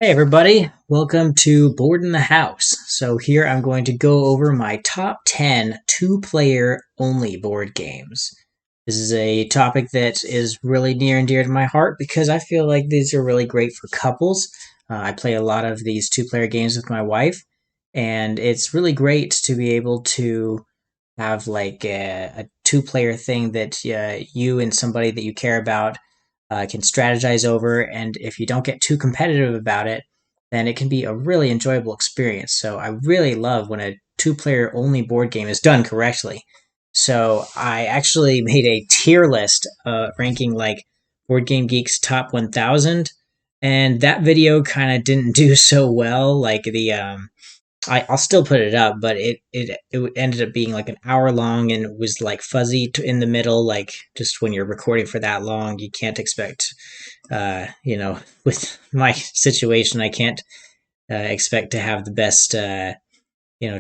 Hey everybody, welcome to Board in the House. So here I'm going to go over my top 10 two-player only board games. This is a topic that is really near and dear to my heart because I feel like these are really great for couples. I play a lot of these two-player games with my wife, and it's really great to be able to have like a two-player thing that you and somebody that you care about can strategize over, and if you don't get too competitive about it, then it can be a really enjoyable experience. So I really love when a two-player only board game is done correctly. So I actually made a tier list ranking like Board Game Geek's top 1000, and that video kind of didn't do so well. Like I'll still put it up, but it ended up being like an hour long, and it was like fuzzy in the middle. Like just when you're recording for that long, you can't expect, with my situation, I can't expect to have the best,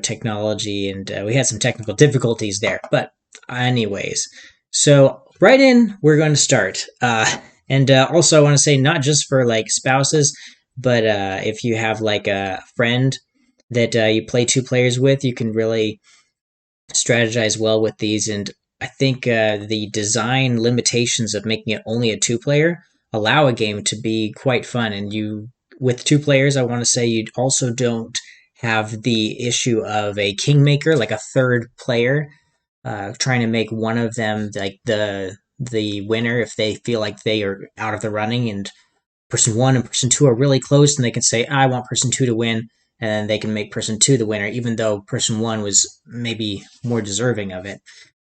technology, and we had some technical difficulties there. But anyways, so right in, we're going to start. And also, I want to say not just for like spouses, but if you have like a friend that you play two players with, you can really strategize well with these. And I think the design limitations of making it only a two-player allow a game to be quite fun. And you, with two players, I want to say you also don't have the issue of a kingmaker, like a third player, trying to make one of them like the winner if they feel like they are out of the running, and person one and person two are really close, and they can say, I want person two to win, and then they can make person two the winner, even though person one was maybe more deserving of it.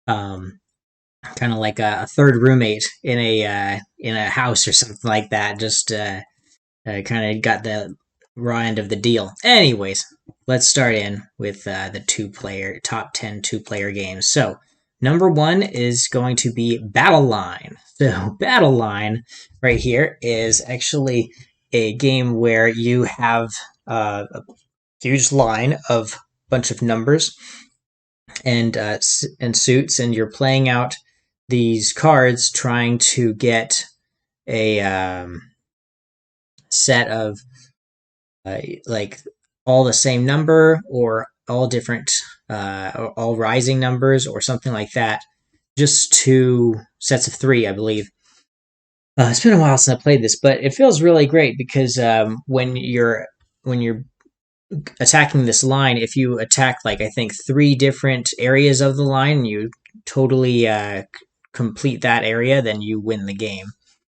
Kind of like a third roommate in a house or something like that. Just kind of got the raw end of the deal. Anyways, let's start in with the top 10 two-player games. So number one is going to be Battle Line. So Battle Line right here is actually a game where you have a huge line of bunch of numbers and suits, and you're playing out these cards trying to get a set of like all the same number, or all different all rising numbers, or something like that. Just two sets of three, I believe. It's been a while since I played this, but it feels really great because when you're attacking this line, if you attack like I think three different areas of the line, you totally complete that area, then you win the game.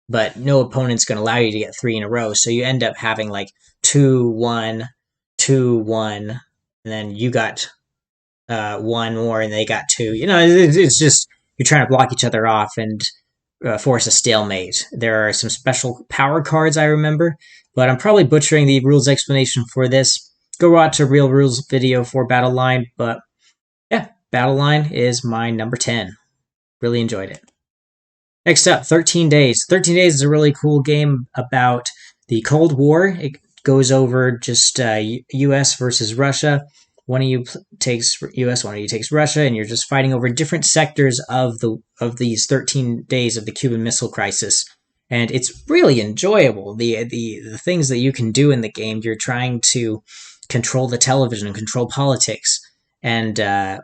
But no opponent's going to allow you to get three in a row, so you end up having like 2-1, 2-1, and then you got one more, and they got two. It's just you're trying to block each other off and force a stalemate. There are some special power cards I remember, but I'm probably butchering the rules explanation for this. Go watch a real rules video for Battle Line, but yeah, Battle Line is my number 10. Really enjoyed it. Next up, 13 Days. 13 Days is a really cool game about the Cold War. It goes over just U.S. versus Russia. One of you takes U.S., one of you takes Russia, and you're just fighting over different sectors of these 13 days of the Cuban Missile Crisis. And it's really enjoyable. The things that you can do in the game, you're trying to control the television and control politics. And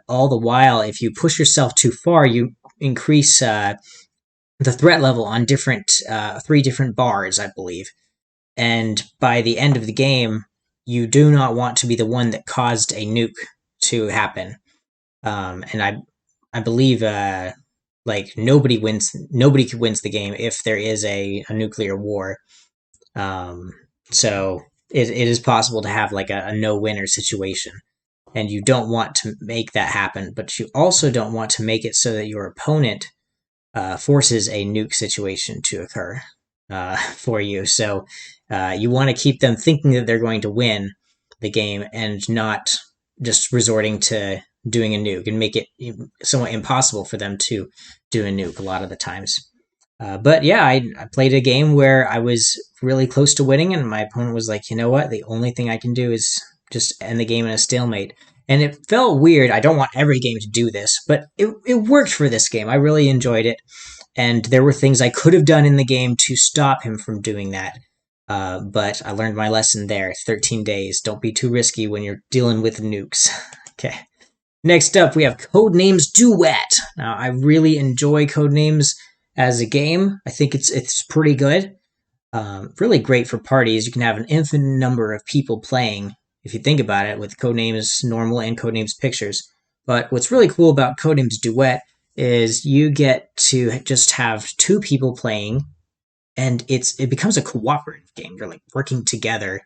all the while, if you push yourself too far, you increase the threat level on three different bars, I believe. And by the end of the game, you do not want to be the one that caused a nuke to happen. And I believe like nobody wins the game if there is a nuclear war. So it is possible to have like a no-winner situation. And you don't want to make that happen, but you also don't want to make it so that your opponent forces a nuke situation to occur for you. So you want to keep them thinking that they're going to win the game, and not just resorting to doing a nuke, and make it somewhat impossible for them to do a nuke a lot of the times. But yeah, I played a game where I was really close to winning, and my opponent was like, you know what? The only thing I can do is just end the game in a stalemate. And it felt weird. I don't want every game to do this, but it worked for this game. I really enjoyed it. And there were things I could have done in the game to stop him from doing that. But I learned my lesson there. 13 days. Don't be too risky when you're dealing with nukes. Okay. Next up, we have Codenames Duet. Now, I really enjoy Codenames as a game. I think it's pretty good. Really great for parties. You can have an infinite number of people playing, if you think about it, with Codenames Normal and Codenames Pictures. But what's really cool about Codenames Duet is you get to just have two people playing, and it becomes a cooperative game. You're like working together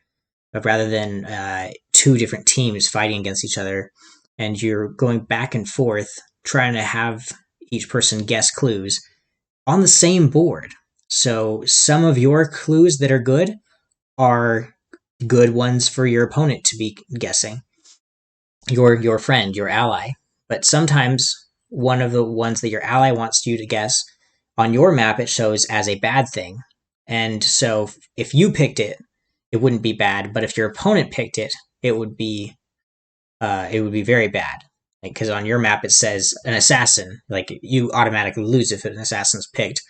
rather than two different teams fighting against each other, and you're going back and forth trying to have each person guess clues on the same board. So some of your clues that are good are good ones for your opponent to be guessing, your friend, your ally. But sometimes one of the ones that your ally wants you to guess on your map, it shows as a bad thing. And so if you picked it, it wouldn't be bad. But if your opponent picked it, it would be very bad. Because on your map it says an assassin, like you automatically lose if an assassin's picked.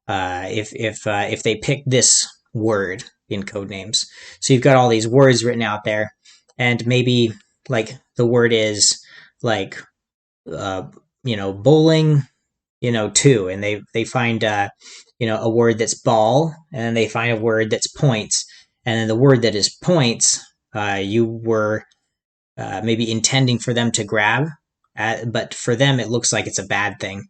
If they pick this word in Codenames, so you've got all these words written out there, and maybe like the word is like bowling, 2, and they find a word that's ball, and then they find a word that's points, and then the word that is points, you were maybe intending for them to grab, but for them it looks like it's a bad thing,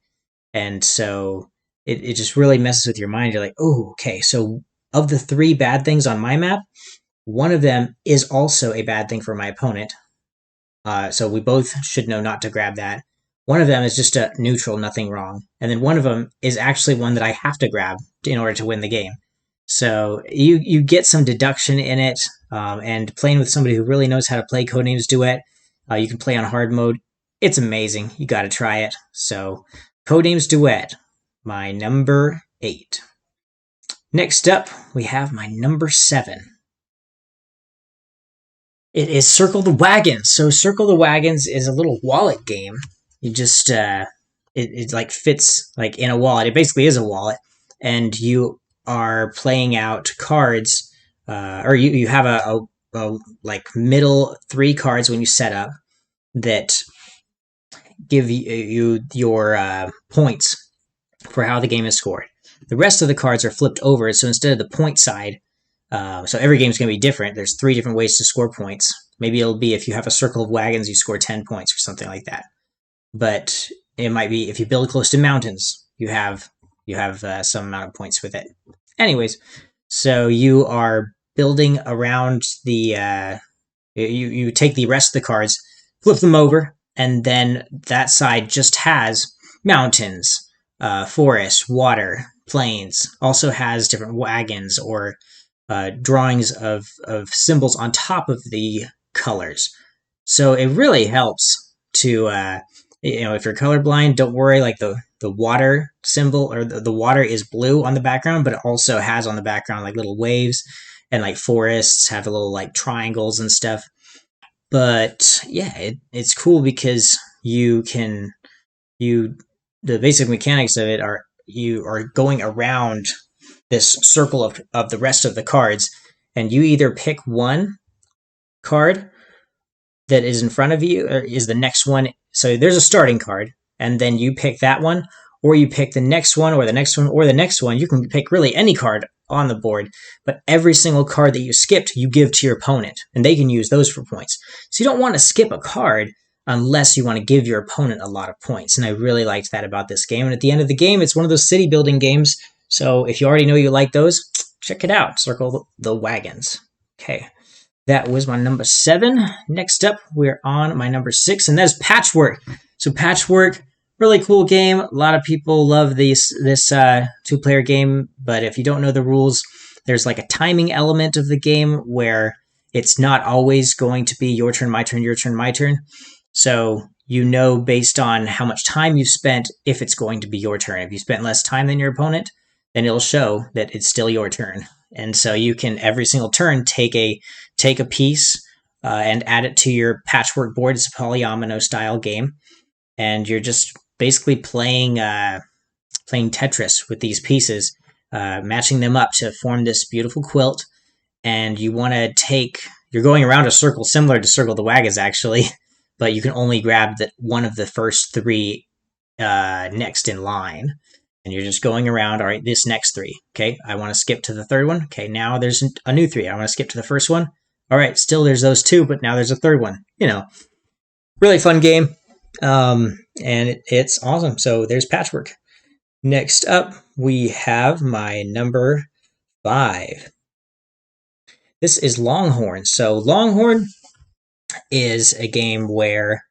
and so it just really messes with your mind. You're like, oh, okay, so of the 3 bad things on my map, one of them is also a bad thing for my opponent. So we both should know not to grab that. One of them is just a neutral, nothing wrong. And then one of them is actually one that I have to grab in order to win the game. So you get some deduction in it, and playing with somebody who really knows how to play Codenames Duet, you can play on hard mode. It's amazing. You got to try it. So Codenames Duet, my number 8. Next up, we have my number 7. It is Circle the Wagons. So Circle the Wagons is a little wallet game. You just it like fits like in a wallet. It basically is a wallet, and you are playing out cards, or you have a like middle 3 cards when you set up that give you your points for how the game is scored. The rest of the cards are flipped over, so instead of the point side, so every game is going to be different. There's 3 different ways to score points. Maybe it'll be if you have a circle of wagons, you score 10 points or something like that. But it might be if you build close to mountains, you have some amount of points with it. Anyways, so you are building around the you take the rest of the cards, flip them over, and then that side just has mountains, forests, water, plains. Also has different wagons or drawings of symbols on top of the colors. So it really helps to if you're colorblind, don't worry. Like the water symbol or the water is blue on the background, but it also has on the background like little waves, and like forests have little like triangles and stuff. But yeah, it's cool because the basic mechanics of it are you are going around this circle of the rest of the cards, and you either pick one card that is in front of you, or is the next one. So there's a starting card, and then you pick that one, or you pick the next one, or the next one, or the next one. You can pick really any card on the board, but every single card that you skipped, you give to your opponent, and they can use those for points. So you don't want to skip a card unless you want to give your opponent a lot of points, and I really liked that about this game. And at the end of the game, it's one of those city building games, so if you already know you like those, check it out. Circle the Wagons. Okay. That was my number 7. Next up, we're on my number 6, and that's Patchwork. So Patchwork, really cool game. A lot of people love this 2-player game, but if you don't know the rules, there's like a timing element of the game where it's not always going to be your turn, my turn, your turn, my turn. So you know based on how much time you've spent if it's going to be your turn. If you spent less time than your opponent, then it'll show that it's still your turn. And so you can every single turn take a piece and add it to your Patchwork board. It's a polyomino style game, and you're just basically playing Tetris with these pieces, matching them up to form this beautiful quilt. and you want to take. You're going around a circle similar to Circle the Wagons, actually, but you can only grab one of the first three next in line. And you're just going around, all right, this next three. Okay, I want to skip to the third one. Okay, now there's a new three. I want to skip to the first one. All right, still there's those two, but now there's a third one. Really fun game. And it's awesome. So there's Patchwork. Next up, we have my number 5. This is Longhorn. So Longhorn is a game where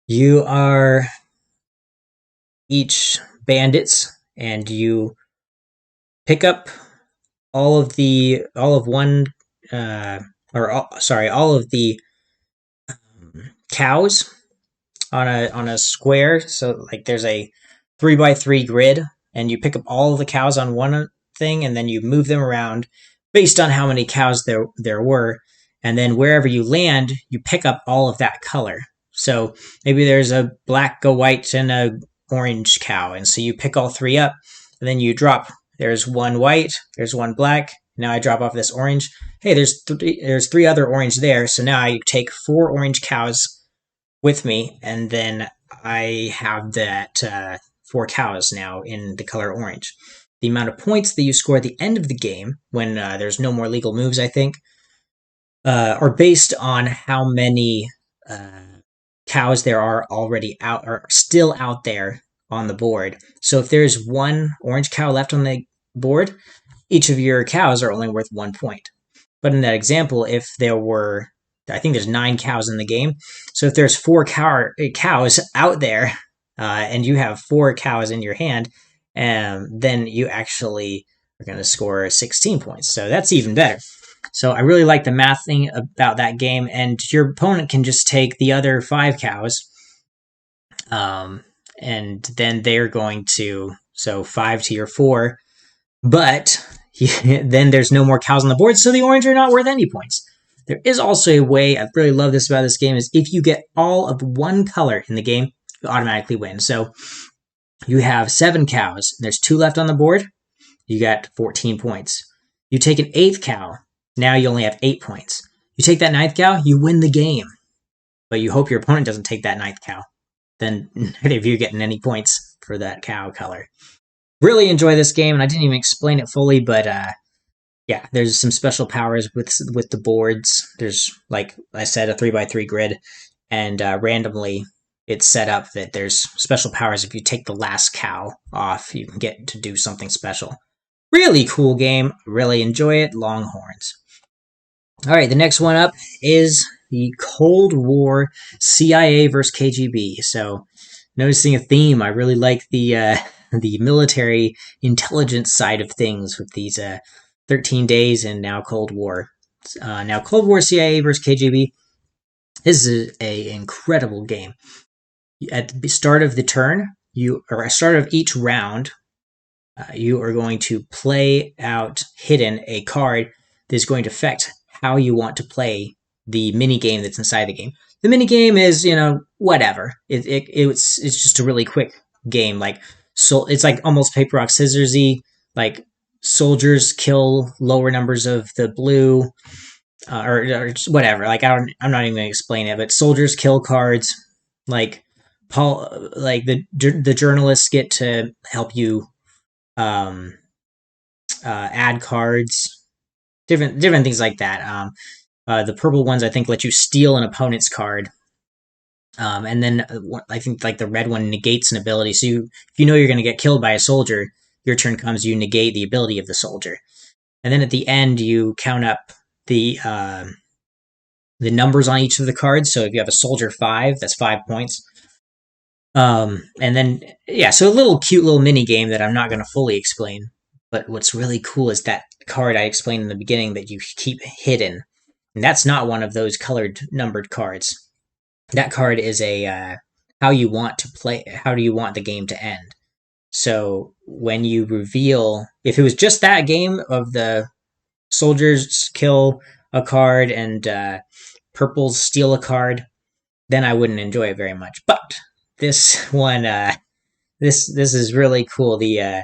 you are each bandits and you pick up all of the cows on a square. So like there's a 3x3 grid, and you pick up all of the cows on one thing, and then you move them around based on how many cows there were. And then wherever you land, you pick up all of that color. So maybe there's a black, a white, and a orange cow, and so you pick all three up, and then you drop. There's one white, there's one black. Now I drop off this orange. Hey, there's three other orange there. So now I take 4 orange cows with me, and then I have that 4 cows now in the color orange. The amount of points that you score at the end of the game, when there's no more legal moves, I think, are based on how many cows there are already out or still out there on the board. So if there's 1 orange cow left on the board, each of your cows are only worth 1 point. But in that example, if there were, I think there's 9 cows in the game. So if there's 4 cows out there, and you have 4 cows in your hand, then you actually are going to score 16 points. So that's even better. So I really like the math thing about that game, and your opponent can just take the other 5 cows, and then they're going to, so 5 to your 4, but then there's no more cows on the board, so the orange are not worth any points. There is also a way, I really love this about this game, is if you get all of one color in the game, you automatically win. So you have 7 cows, and there's 2 left on the board, you got 14 points. You take an 8th cow, now you only have 8 points. You take that 9th cow, you win the game. But you hope your opponent doesn't take that 9th cow. Then neither of you getting any points for that cow color. Really enjoy this game, and I didn't even explain it fully, but yeah, there's some special powers with the boards. There's, like I said, a 3x3 grid, and randomly it's set up that there's special powers. If you take the last cow off, you can get to do something special. Really cool game. Really enjoy it. Longhorns. All right, the next one up is the Cold War CIA versus KGB. So, noticing a theme. I really like the military intelligence side of things with these 13 Days and now Cold War. Now, Cold War CIA versus KGB. This is an incredible game. At the start of the turn, start of each round, you are going to play out hidden a card that is going to affect how you want to play the mini game that's inside the game. The mini game is, whatever. It's just a really quick game. It's like almost paper rock scissorsy. Like soldiers kill lower numbers of the blue, or whatever. I'm not even going to explain it. But soldiers kill cards. Like the journalists get to help you add cards. Different things like that. The purple ones, I think, let you steal an opponent's card. And then I think the red one negates an ability. So if you know you're going to get killed by a soldier, your turn comes, you negate the ability of the soldier. And then at the end, you count up the numbers on each of the cards. So if you have a soldier 5, that's 5 points. And then, yeah, so a cute little mini game that I'm not going to fully explain. But what's really cool is that card I explained in the beginning that you keep hidden. And that's not one of those colored numbered cards. That card is how do you want the game to end. So when you reveal, if it was just that game of the soldiers kill a card and purples steal a card, then I wouldn't enjoy it very much. But this one, this is really cool. The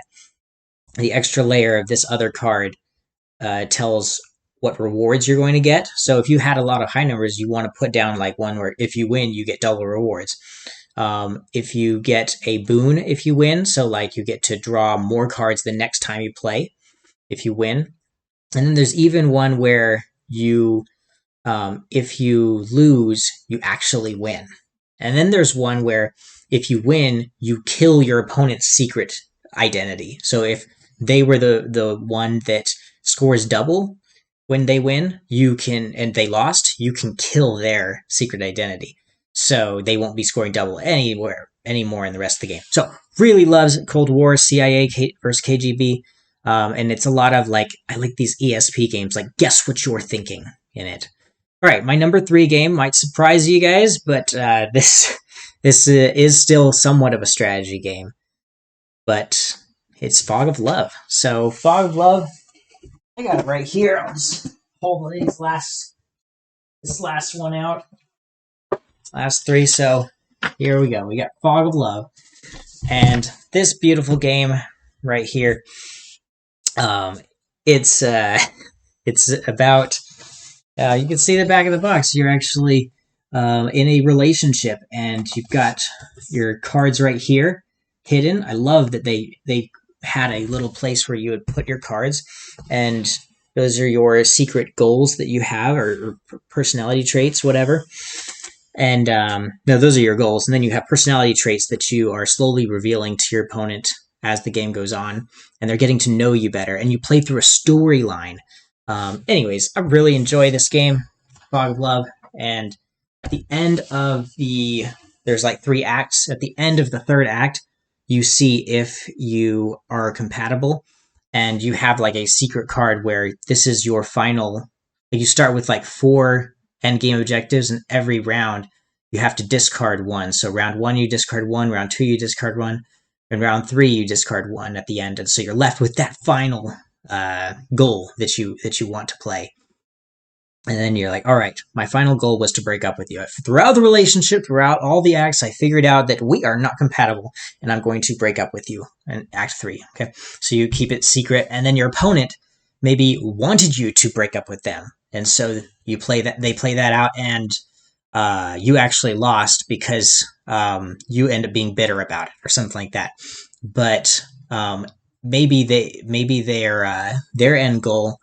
extra layer of this other card tells what rewards you're going to get. So if you had a lot of high numbers, you want to put down like one where if you win, you get double rewards. If you get a boon if you win, so like you get to draw more cards the next time you play if you win. And then there's even one where if you lose, you actually win. And then there's one where if you win, you kill your opponent's secret identity. So if they were the one that scores double when they win, you can, and they lost, you can kill their secret identity. So they won't be scoring double anymore in the rest of the game. So really loves Cold War, CIA versus KGB. And it's a lot of like, I like these ESP games, like guess what you're thinking in it. All right, my number 3 game might surprise you guys, but this is still somewhat of a strategy game. But it's Fog of Love. So Fog of Love, I got it right here. I'll just pull this last one out. Last 3. So here we go. We got Fog of Love, and this beautiful game right here. It's about. You can see the back of the box. You're actually in a relationship, and you've got your cards right here hidden. I love that they had a little place where you would put your cards, and those are your secret goals that you have, or personality traits, whatever. And no, those are your goals. And then you have personality traits that you are slowly revealing to your opponent as the game goes on, and they're getting to know you better. And you play through a storyline. Anyways, I really enjoy this game, Fog of Love, and at the end of there's like 3 acts. At the end of the 3rd act, you see if you are compatible, and you have like a secret card where this is your final. You start with like 4 end game objectives, and every round you have to discard 1. So round 1 you discard 1, round 2 you discard 1, and round 3 you discard 1 at the end, and so you're left with that final goal that you want to play. And then you're like, all right, my final goal was to break up with you. Throughout the relationship, throughout all the acts, I figured out that we are not compatible, and I'm going to break up with you in Act 3. Okay, so you keep it secret, and then your opponent maybe wanted you to break up with them, and so you play that. They play that out, and you actually lost because you end up being bitter about it or something like that. But maybe their end goal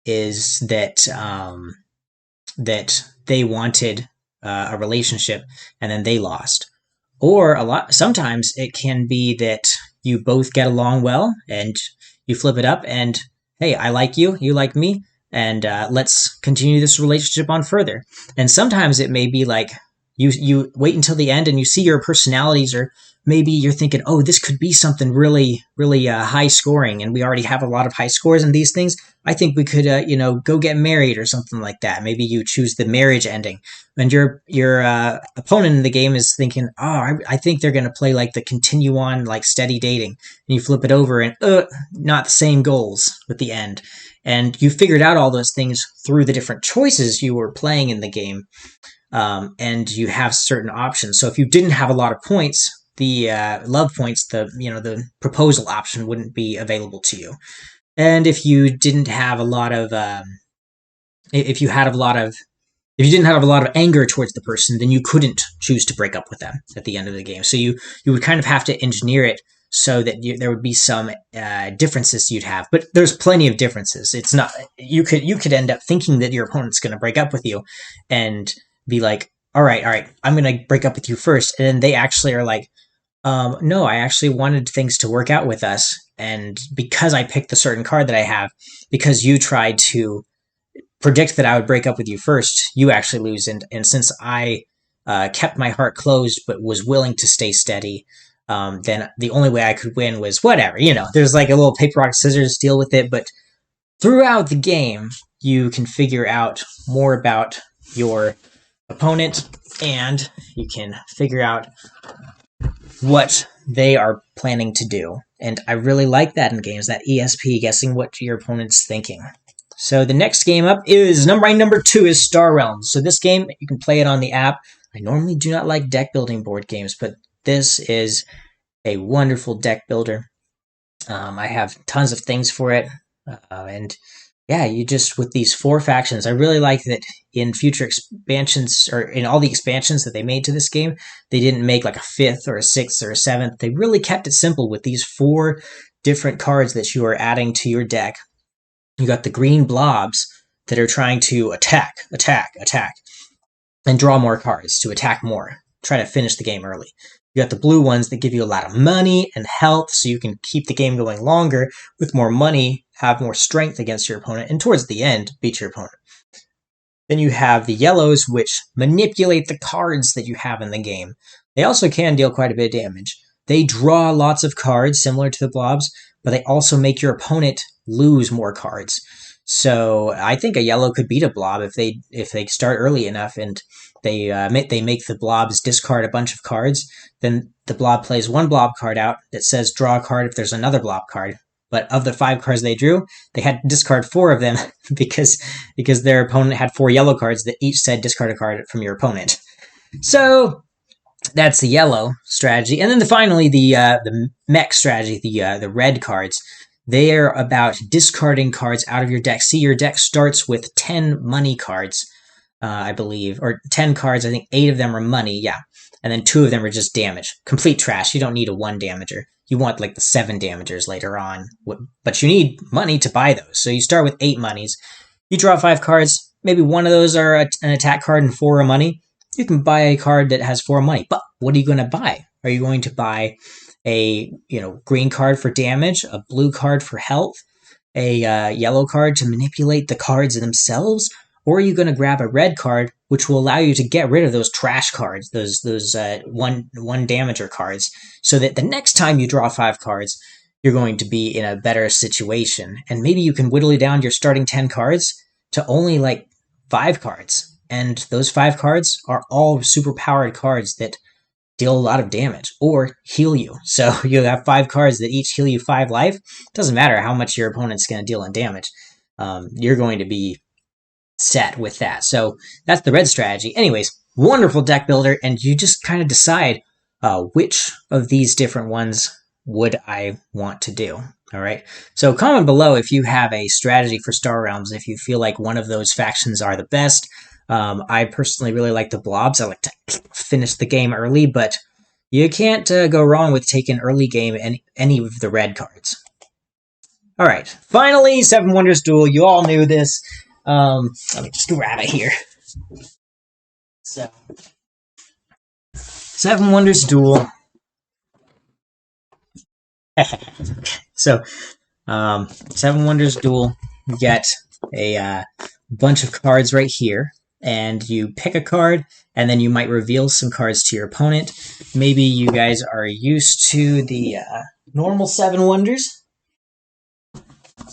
is that that they wanted a relationship, and then they lost. Or sometimes it can be that you both get along well, and you flip it up, and hey, I like you, you like me, and let's continue this relationship on further. And sometimes it may be like you wait until the end, and you see your personalities, or maybe you're thinking, oh, this could be something really, really high scoring, and we already have a lot of high scores in these things. I think we could, go get married or something like that. Maybe you choose the marriage ending, and your opponent in the game is thinking, oh, I think they're going to play like the continue on, like steady dating. And you flip it over, and not the same goals with the end. And you figured out all those things through the different choices you were playing in the game, and you have certain options. So if you didn't have a lot of points, the love points, the proposal option wouldn't be available to you. And if you didn't have a lot of, if you didn't have a lot of anger towards the person, then you couldn't choose to break up with them at the end of the game. So you would kind of have to engineer it so that there would be some differences you'd have. But there's plenty of differences. It's not, you could end up thinking that your opponent's going to break up with you, and be like, all right, I'm going to break up with you first. And then they actually are like, no, I actually wanted things to work out with us. And because I picked the certain card that I have, because you tried to predict that I would break up with you first, you actually lose. And since I kept my heart closed but was willing to stay steady, then the only way I could win was whatever. There's like a little paper, rock, scissors deal with it. But throughout the game, you can figure out more about your opponent, and you can figure out what they are planning to do. And I really like that in games, that ESP, guessing what your opponent's thinking. So the next game up is number 2 is Star Realms. So this game, you can play it on the app. I normally do not like deck building board games, but this is a wonderful deck builder. I have tons of things for it, and yeah, you just, with these 4 factions, I really like that in future expansions, or in all the expansions that they made to this game, they didn't make like a 5th or a 6th or a 7th. They really kept it simple with these 4 different cards that you are adding to your deck. You got the green blobs that are trying to attack, and draw more cards to attack more, try to finish the game early. You got the blue ones that give you a lot of money and health, so you can keep the game going longer with more money, have more strength against your opponent, and towards the end, beat your opponent. Then you have the yellows, which manipulate the cards that you have in the game. They also can deal quite a bit of damage. They draw lots of cards, similar to the blobs, but they also make your opponent lose more cards. So I think a yellow could beat a blob if they start early enough and they make the blobs discard a bunch of cards. Then the blob plays 1 blob card out that says draw a card if there's another blob card. But of the 5 cards they drew, they had to discard 4 of them because their opponent had 4 yellow cards that each said discard a card from your opponent. So that's the yellow strategy. And then finally the mech strategy, the red cards. They are about discarding cards out of your deck. See, your deck starts with 10 money cards, I believe, or 10 cards. I think 8 of them are money, yeah. And then 2 of them are just damage. Complete trash. You don't need a 1 damager. You want like the 7 damagers later on. But you need money to buy those. So you start with 8 monies. You draw 5 cards. Maybe 1 of those are an attack card and 4 are money. You can buy a card that has 4 money. But what are you going to buy? Are you going to buy a green card for damage, a blue card for health, a yellow card to manipulate the cards themselves, or are you going to grab a red card which will allow you to get rid of those trash cards, those one damager cards, so that the next time you draw 5 cards, you're going to be in a better situation, and maybe you can whittle down your starting 10 cards to only like 5 cards, and those 5 cards are all super powered cards that deal a lot of damage or heal you. So you have 5 cards that each heal you 5 life. Doesn't matter how much your opponent's going to deal in damage. You're going to be set with that. So that's the red strategy. Anyways, wonderful deck builder, and you just kind of decide which of these different ones would I want to do. All right. So comment below if you have a strategy for Star Realms, if you feel like one of those factions are the best. I personally really like the blobs. I like to finish the game early, but you can't go wrong with taking early game any of the red cards. All right, finally, 7 Wonders Duel. You all knew this. Let me just grab it here. So, 7 Wonders Duel. So, 7 Wonders Duel. You get a bunch of cards right here. And you pick a card, and then you might reveal some cards to your opponent. Maybe you guys are used to the normal 7 Wonders,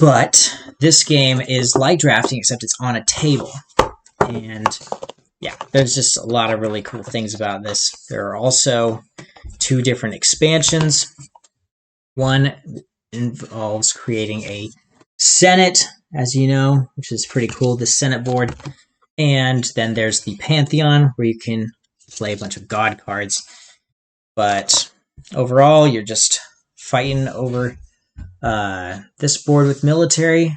but this game is like drafting, except it's on a table. And yeah, there's just a lot of really cool things about this. There are also 2 different expansions. One involves creating a Senate, as you know, which is pretty cool, the Senate board. And then there's the Pantheon, where you can play a bunch of god cards. But overall, you're just fighting over this board with military,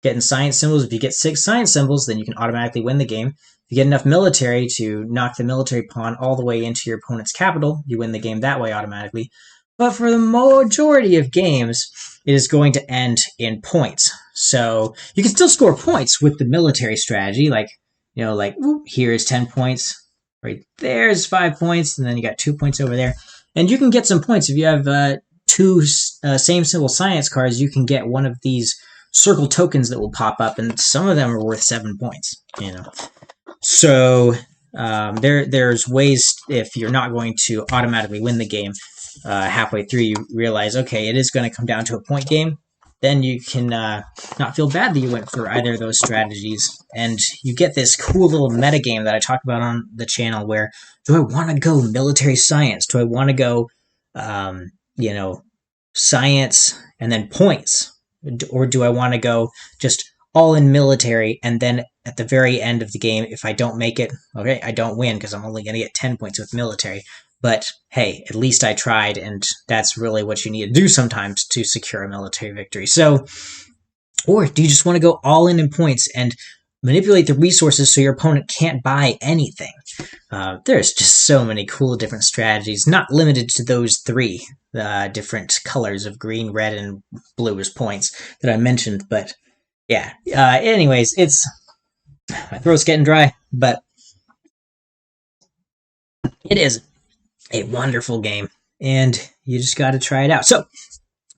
getting science symbols. If you get 6 science symbols, then you can automatically win the game. If you get enough military to knock the military pawn all the way into your opponent's capital, you win the game that way automatically. But for the majority of games, it is going to end in points. So you can still score points with the military strategy, like here's 10 points, right there's 5 points, and then you got 2 points over there. And you can get some points if you have 2 same symbol science cards. You can get one of these circle tokens that will pop up, and some of them are worth 7 points. So there's ways, if you're not going to automatically win the game halfway through, you realize, okay, it is going to come down to a point game. Then you can not feel bad that you went through either of those strategies. And you get this cool little metagame that I talked about on the channel where, do I want to go military science? Do I want to go, science and then points? Or do I want to go just all in military, and then at the very end of the game, if I don't make it, okay, I don't win because I'm only going to get 10 points with military. But hey, at least I tried, and that's really what you need to do sometimes to secure a military victory. So Or do you just want to go all in points and manipulate the resources so your opponent can't buy anything? There's just so many cool different strategies, not limited to those three different colors of green, red, and blue as points that I mentioned. But yeah, anyways, my throat's getting dry, but it is a wonderful game, and you just got to try it out. So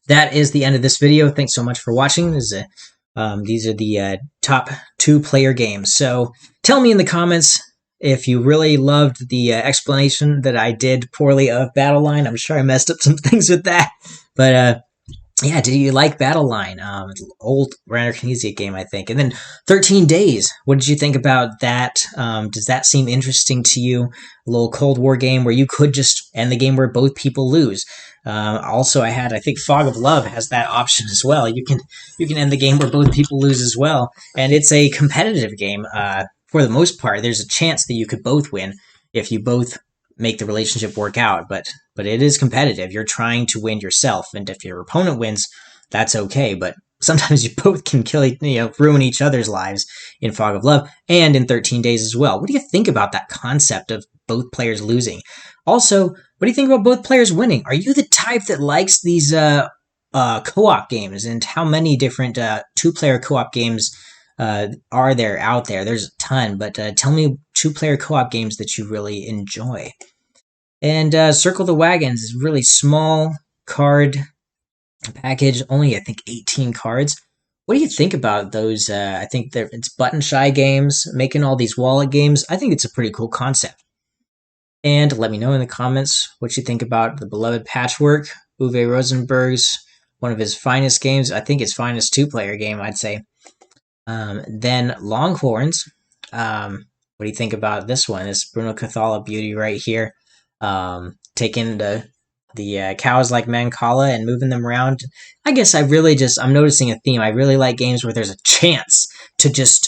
that is the end of this video. Thanks so much for watching. These are the top 2-player games. So tell me in the comments if you really loved the explanation that I did poorly of Battle Line. I'm sure I messed up some things with that. But yeah, do you like Battle Line? Old Random Kinesia game, I think. And then 13 Days. What did you think about that? Does that seem interesting to you? A little Cold War game where you could just end the game where both people lose. Also, I think Fog of Love has that option as well. You can end the game where both people lose as well, and it's a competitive game. For the most part, there's a chance that you could both win if you both make the relationship work out. But it is competitive. You're trying to win yourself, and if your opponent wins, that's okay. But sometimes you both can ruin each other's lives in Fog of Love and in 13 Days as well. What do you think about that concept of both players losing? Also, what do you think about both players winning? Are you the type that likes these co-op games? And how many different 2-player co-op games are there out there? There's a ton, but tell me 2-player co-op games that you really enjoy. And Circle the Wagons is really small card package, only I think 18 cards. What do you think about those? I think it's button shy games, making all these wallet games. I think it's a pretty cool concept. And let me know in the comments what you think about the beloved Patchwork, Uwe Rosenberg's, one of his finest games. I think his finest 2-player game, I'd say. Then Longhorns. What do you think about this one? This Bruno Cathala beauty right here. Taking the cows like Mancala and moving them around. I guess I'm noticing a theme. I really like games where there's a chance to just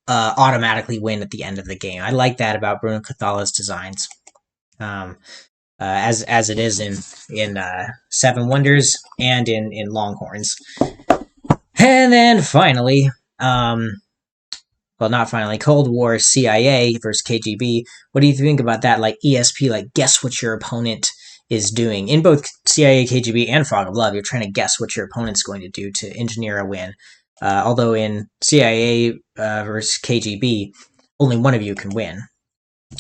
automatically win at the end of the game. I like that about Bruno Cathala's designs. As it is in Seven Wonders and in Longhorns. And then finally, well, not finally, Cold War CIA versus KGB. What do you think about that? Like ESP, like guess what your opponent is doing. In both CIA, KGB, and Fog of Love, you're trying to guess what your opponent's going to do to engineer a win. Although in CIA versus KGB, only one of you can win.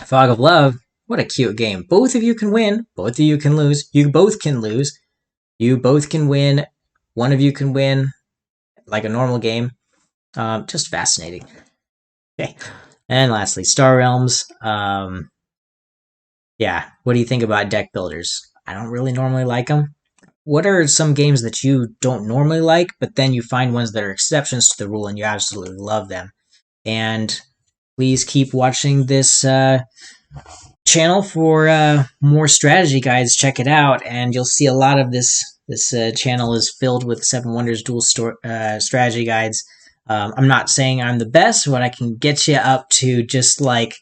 Fog of Love, what a cute game. Both of you can win. Both of you can lose. You both can lose. You both can win. One of you can win, like a normal game. Just fascinating. Okay. And lastly, Star Realms. Yeah, what do you think about deck builders? I don't really normally like them. What are some games that you don't normally like, but then you find ones that are exceptions to the rule and you absolutely love them? And please keep watching this channel for more strategy guides. Check it out, and you'll see a lot of this channel is filled with Seven Wonders Duel strategy guides. I'm not saying I'm the best, but I can get you up to just like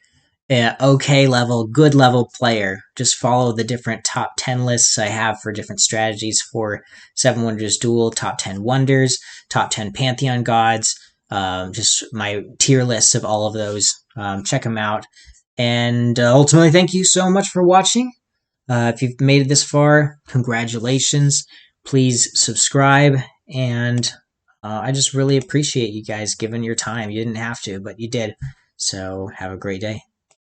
okay level, good level player. Just follow the different top 10 lists I have for different strategies for Seven Wonders Duel, top 10 wonders, top 10 Pantheon gods, just my tier lists of all of those. Check them out. And ultimately, thank you so much for watching. If you've made it this far, congratulations. Please subscribe, and I just really appreciate you guys giving your time. You didn't have to, but you did. So have a great day.